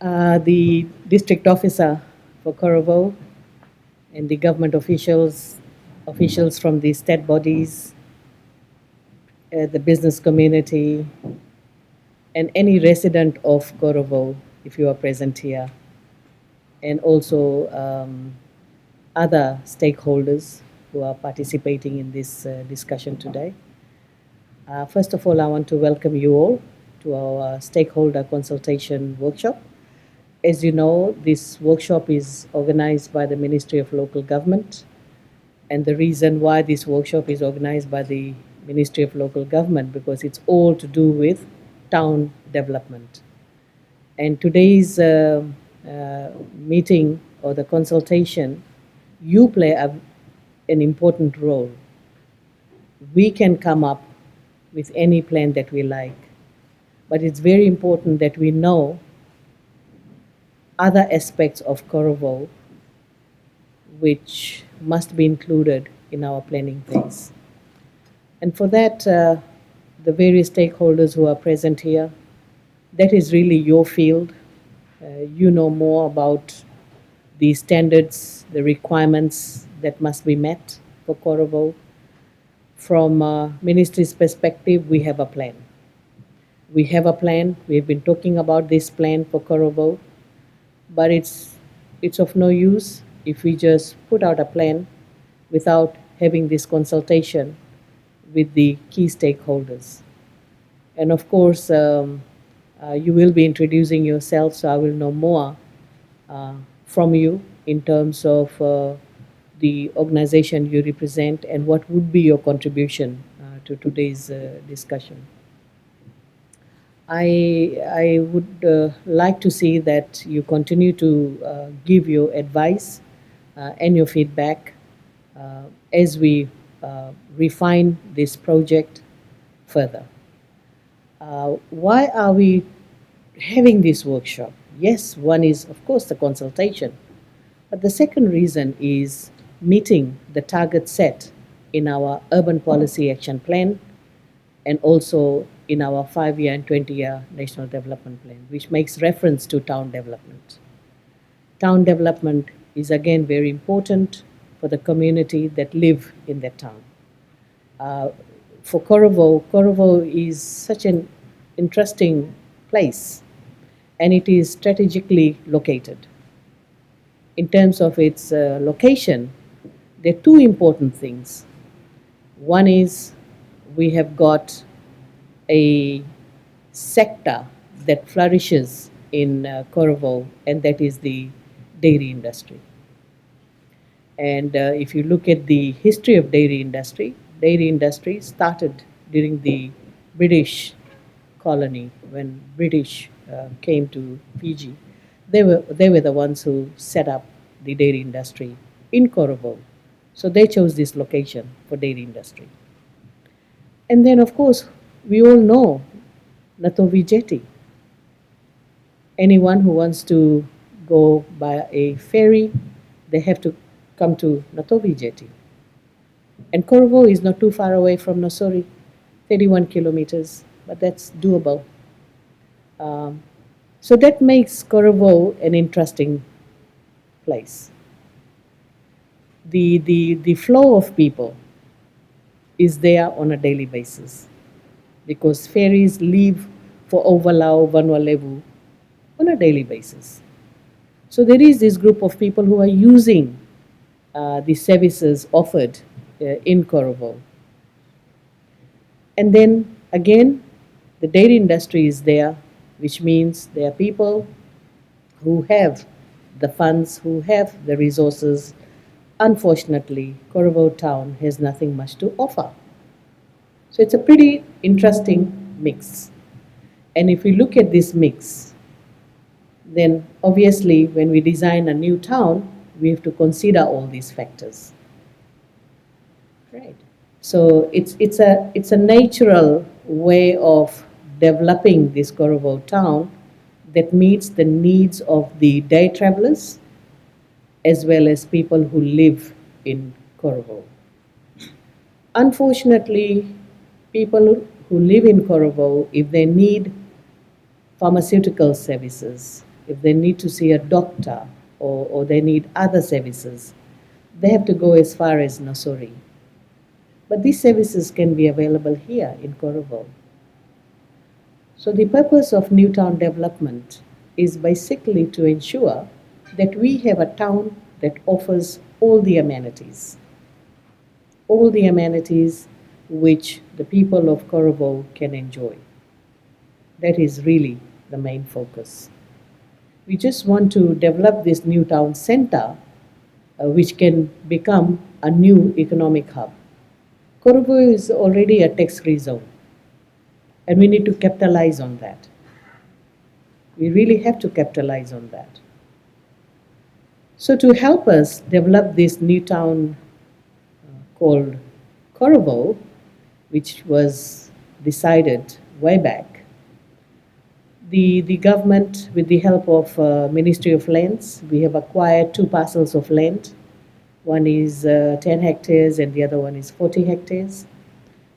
The district officer for Korovou and the government officials from the state bodies, the business community, and any resident of Korovou, if you are present here, and also other stakeholders who are participating in this discussion today. First of all, I want to welcome you all to our stakeholder consultation workshop. As you know, this workshop is organized by the Ministry of Local Government, and the reason why this workshop is organized by the Ministry of Local Government because it's all to do with town development. And today's meeting or the consultation, you play an important role. We can come up with any plan that we like, but it's very important that we know other aspects of Korovou which must be included in our planning phase. And for that, the various stakeholders who are present here, that is really your field. You know more about the standards, the requirements that must be met for Korovou. From ministry's perspective, we have a plan. We have a plan. We've been talking about this plan for Korovou, but it's of no use if we just put out a plan without having this consultation with the key stakeholders. And of course, you will be introducing yourself, so I will know more from you in terms of the organization you represent and what would be your contribution to today's discussion. I would like to see that you continue to give your advice and your feedback as we refine this project further. Why are we having this workshop? Yes, one is, of course, the consultation. But the second reason is meeting the target set in our urban policy action plan and also in our 5-year and 20-year national development plan, which makes reference to town development. Town development is again very important for the community that live in that town. For Korovou, Korovou is such an interesting place, and it is strategically located. In terms of its location, there are two important things. One is we have got a sector that flourishes in Korovou, and that is the dairy industry. And if you look at the history of dairy industry started during the British colony when British came to Fiji. They were the ones who set up the dairy industry in Korovou. So they chose this location for dairy industry. And then, of course, we all know Natovi Jetty. Anyone who wants to go by a ferry, they have to come to Natovi Jetty. And Korovou is not too far away from Nosori, 31 kilometers, but that's doable. So that makes Korovou an interesting place. The flow of people is there on a daily basis because ferries leave for Overlau, Vanuatu on a daily basis. So there is this group of people who are using the services offered in Korovou. And then again, the dairy industry is there, which means there are people who have the funds, who have the resources. Unfortunately, Korovou town has nothing much to offer. So it's a pretty interesting mix. And if we look at this mix, then obviously when we design a new town, we have to consider all these factors. Right. So it's a natural way of developing this Korovou town that meets the needs of the day travelers as well as people who live in Korovou. Unfortunately, people who live in Korovou, if they need pharmaceutical services, if they need to see a doctor or they need other services, they have to go as far as Nosori. But these services can be available here in Korovou. So the purpose of new town development is basically to ensure that we have a town that offers all the amenities which the people of Korovou can enjoy. That is really the main focus. We just want to develop this new town center, which can become a new economic hub. Korovou is already a tax-free zone, and we need to capitalize on that. We really have to capitalize on that. So, to help us develop this new town called Korovou, which was decided way back, the government, with the help of Ministry of Lands, we have acquired two parcels of land. One is 10 hectares and the other one is 40 hectares.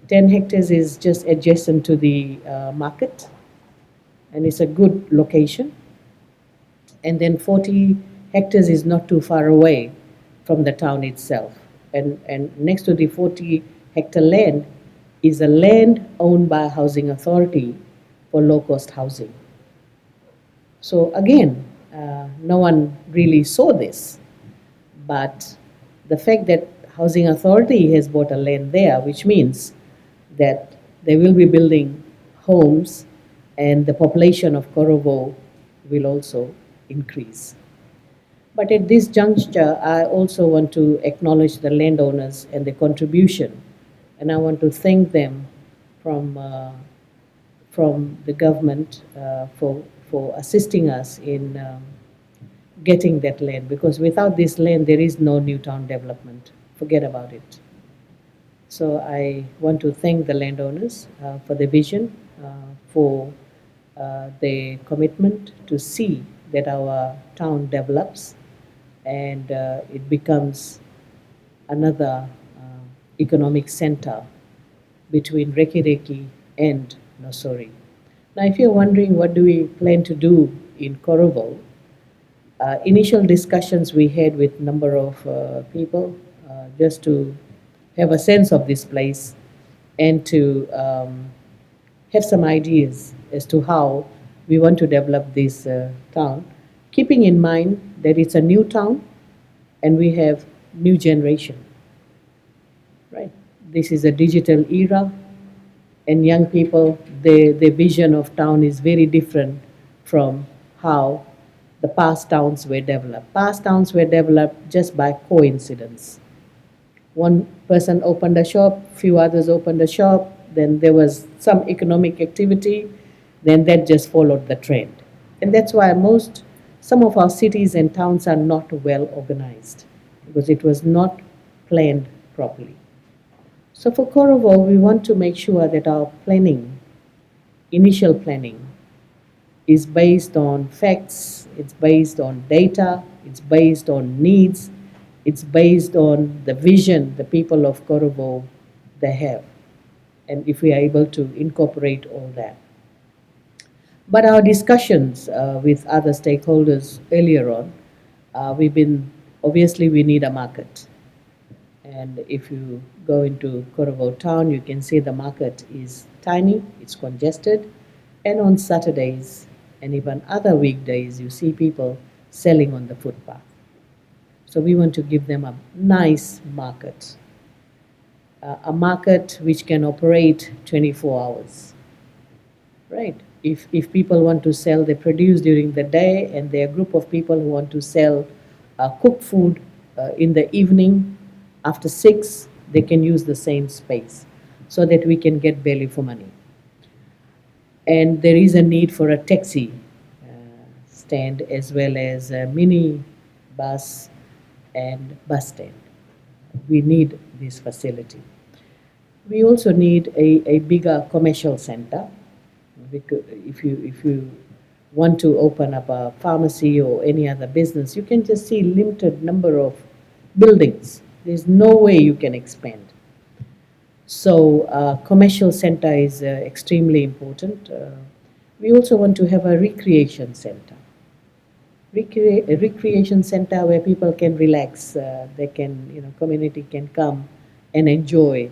10 hectares is just adjacent to the market, and it's a good location. And then 40 hectares is not too far away from the town itself. And next to the 40-hectare land is a land owned by a housing authority for low-cost housing. So again, no one really saw this, but the fact that housing authority has bought a land there, which means that they will be building homes and the population of Korovou will also increase. But at this juncture, I also want to acknowledge the landowners and their contribution, and I want to thank them from from the government for assisting us in getting that land, because without this land, there is no new town development. Forget about it. So I want to thank the landowners for the vision, for their commitment to see that our town develops and it becomes another economic center between Reki Reki and Nosori. Now, if you're wondering what do we plan to do in Korovou, initial discussions we had with number of people just to have a sense of this place and to have some ideas as to how we want to develop this town, keeping in mind that it's a new town and we have new generation, right? This is a digital era, and young people, their vision of town is very different from how the past towns were developed. Past towns were developed just by coincidence. One person opened a shop, few others opened a shop, then there was some economic activity, then that just followed the trend. And that's why some of our cities and towns are not well organized, because it was not planned properly. So for Korovou, we want to make sure that our planning, initial planning, is based on facts, it's based on data, it's based on needs, it's based on the vision the people of Korovou they have, and if we are able to incorporate all that. But our discussions with other stakeholders earlier on, we've been obviously we need a market, and if you go into Korovou town, you can see the market is tiny, it's congested, and on Saturdays and even other weekdays, you see people selling on the footpath. So we want to give them a nice market, a market which can operate 24 hours, right? If people want to sell their produce during the day and there are a group of people who want to sell cooked food in the evening after 6, they can use the same space so that we can get value for money. And there is a need for a taxi stand as well as a mini bus and bus stand. We need this facility. We also need a bigger commercial center. If you want to open up a pharmacy or any other business, you can just see limited number of buildings. There's no way you can expand. So commercial center is extremely important. We also want to have a recreation center. a recreation center where people can relax. They can, community can come and enjoy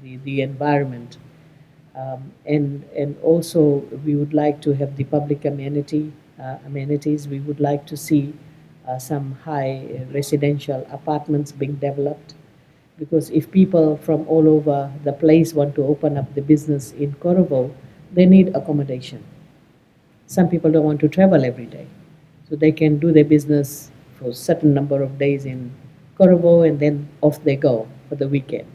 the environment. And also we would like to have the public amenities. We would like to see some high residential apartments being developed, because if people from all over the place want to open up the business in Korovou, they need accommodation. Some people don't want to travel every day, so they can do their business for a certain number of days in Korovou and then off they go for the weekend.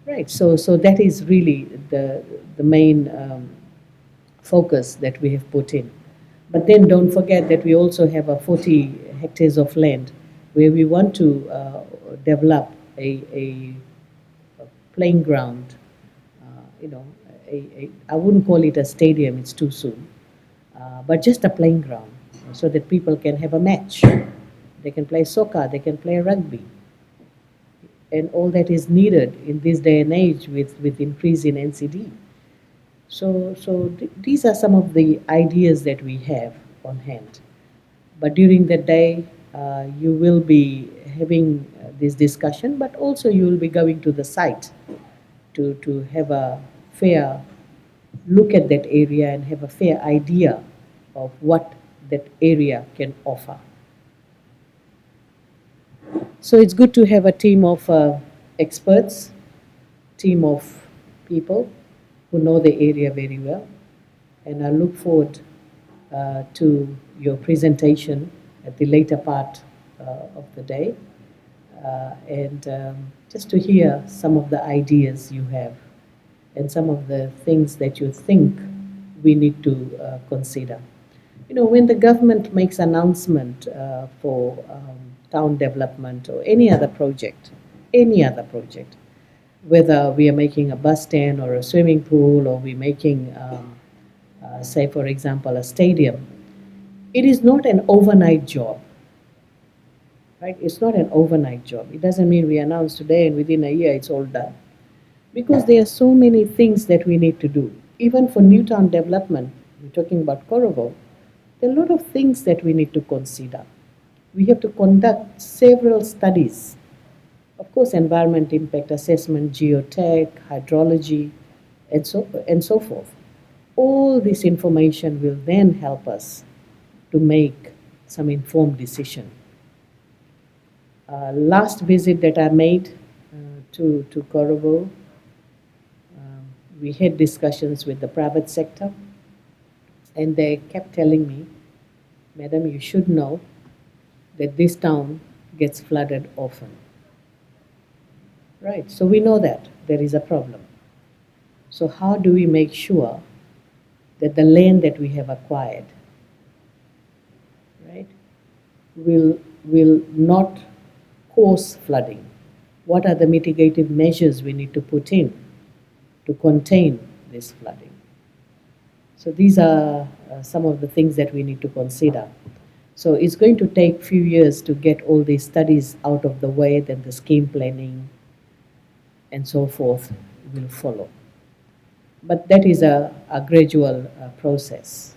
Right. So that is really the main focus that we have put in. But then don't forget that we also have a 40 hectares of land where we want to develop a playing ground. You know, I wouldn't call it a stadium; it's too soon. But just a playing ground so that people can have a match. They can play soccer. They can play rugby, and all that is needed in this day and age with increase in NCD. So these are some of the ideas that we have on hand. But during the day, you will be having this discussion, but also you will be going to the site to have a fair look at that area and have a fair idea of what that area can offer. So it's good to have a team of experts, team of people who know the area very well. And I look forward to your presentation at the later part of the day, and just to hear some of the ideas you have and some of the things that you think we need to consider. When the government makes announcement for town development or any other project, whether we are making a bus stand or a swimming pool or we're making, say, for example, a stadium, it is not an overnight job, right? It's not an overnight job. It doesn't mean we announce today and within a year it's all done. Because there are so many things that we need to do. Even for new town development, we're talking about Korovou, there are a lot of things that we need to consider. We have to conduct several studies. Of course, environment impact assessment, geotech, hydrology, and so forth. All this information will then help us to make some informed decision. Last visit that I made to Korovou, we had discussions with the private sector, and they kept telling me, Madam, you should know that this town gets flooded often. Right, so we know that there is a problem. So how do we make sure that the land that we have acquired, right, will not cause flooding? What are the mitigative measures we need to put in to contain this flooding? So these are some of the things that we need to consider. So it's going to take few years to get all these studies out of the way, then the scheme planning and so forth will follow. But that is a gradual process.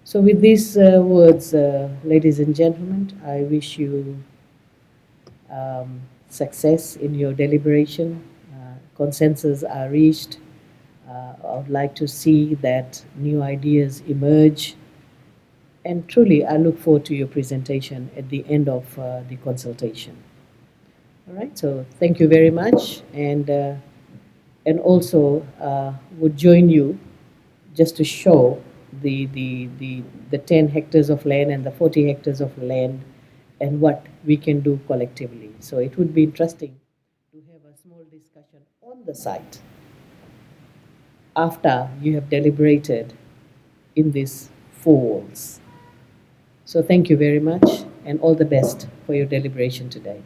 So with these words, ladies and gentlemen, I wish you success in your deliberation. Consensus are reached. I would like to see that new ideas emerge. And truly, I look forward to your presentation at the end of the consultation. All right, so thank you very much. And also would join you just to show the 10 hectares of land and the 40 hectares of land and what we can do collectively. So it would be interesting to have a small discussion on the site after you have deliberated in these 4 walls. So thank you very much and all the best for your deliberation today.